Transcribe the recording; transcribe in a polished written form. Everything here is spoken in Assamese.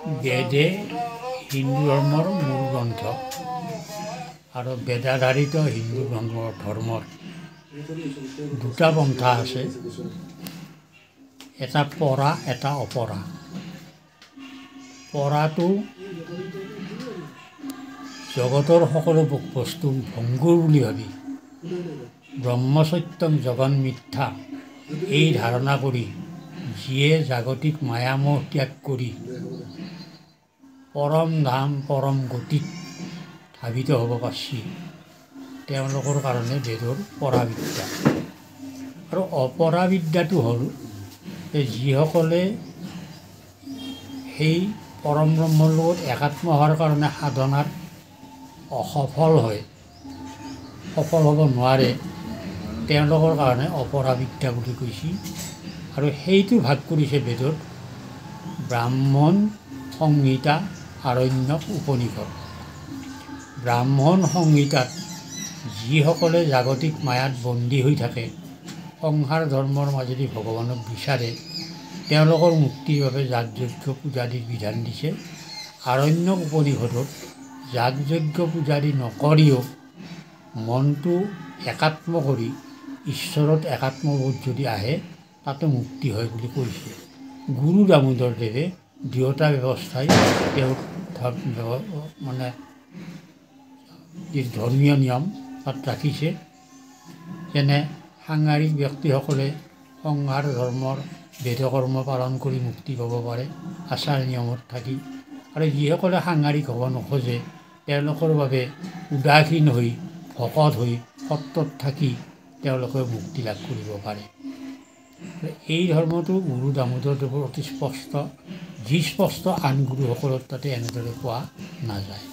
বেদে হিন্দু ধৰ্মৰ মূল গ্ৰন্থ আৰু বেদাধাৰিত হিন্দু ধৰ্মৰ দুটা পন্থা আছে, এটা পৰা এটা অপৰা। পৰাটো জগতৰ সকলো বস্তু ভংগুৰ বুলি ভাবি ব্ৰহ্মসত্যম জগন মিথ্যা এই ধাৰণা কৰি যিয়ে জাগতিক মায়ামোহ ত্যাগ কৰি পৰম ধাম পৰম গতিত ধাৱিত হ'ব পাৰিছে, তেওঁলোকৰ কাৰণে বেদৰ পৰাবিদ্যা। আৰু অপৰাবিদ্যাটো হ'ল যিসকলে সেই পৰম ব্ৰহ্মৰ লগত একাত্ম হোৱাৰ কাৰণে সাধনাত অসফল হয়, সফল হ'ব নোৱাৰে, তেওঁলোকৰ কাৰণে অপৰাবিদ্যা বুলি কৈছে। আৰু সেইটো ভাগ কৰিছে বেদত ব্ৰাহ্মণ, সংহিতা, আৰণ্যক, উপনিষদ। ব্ৰাহ্মণ সংহিতাত যিসকলে জাগতিক মায়াত বন্দী হৈ থাকে, সংসাৰ ধৰ্মৰ মাজেদি ভগৱানক বিচাৰে, তেওঁলোকৰ মুক্তিৰ বাবে যাগযজ্ঞ পূজাদিৰ বিধান দিছে। আৰণ্যক উপনিষদত যাগযজ্ঞ পূজাদি নকৰিও মনটো একাত্ম কৰি ঈশ্বৰত একাত্মবোধ যদি আহে তাতে মুক্তি হয় বুলি কৈছে। গুৰু দামোদৰদেৱে দুয়োটা ব্যৱস্থাই তেওঁৰ মানে যি ধৰ্মীয় নিয়ম তাত ৰাখিছে। যেনে সাংসাৰিক ব্যক্তিসকলে সংসাৰ ধৰ্মৰ বেদকৰ্ম পালন কৰি মুক্তি পাব পাৰে আচাৰ নিয়মত থাকি, আৰু যিসকলে সাংসাৰিক হ'ব নোখোজে তেওঁলোকৰ বাবে উদাসীন হৈ ভকত হৈ সত্ৰত থাকি তেওঁলোকে মুক্তি লাভ কৰিব পাৰে। এই ধৰ্মটো গুৰু দামোদৰদেৱৰ অতি স্পষ্ট, যি স্পষ্ট আন গুৰুসকলৰ তাতে এনেদৰে পোৱা নাযায়।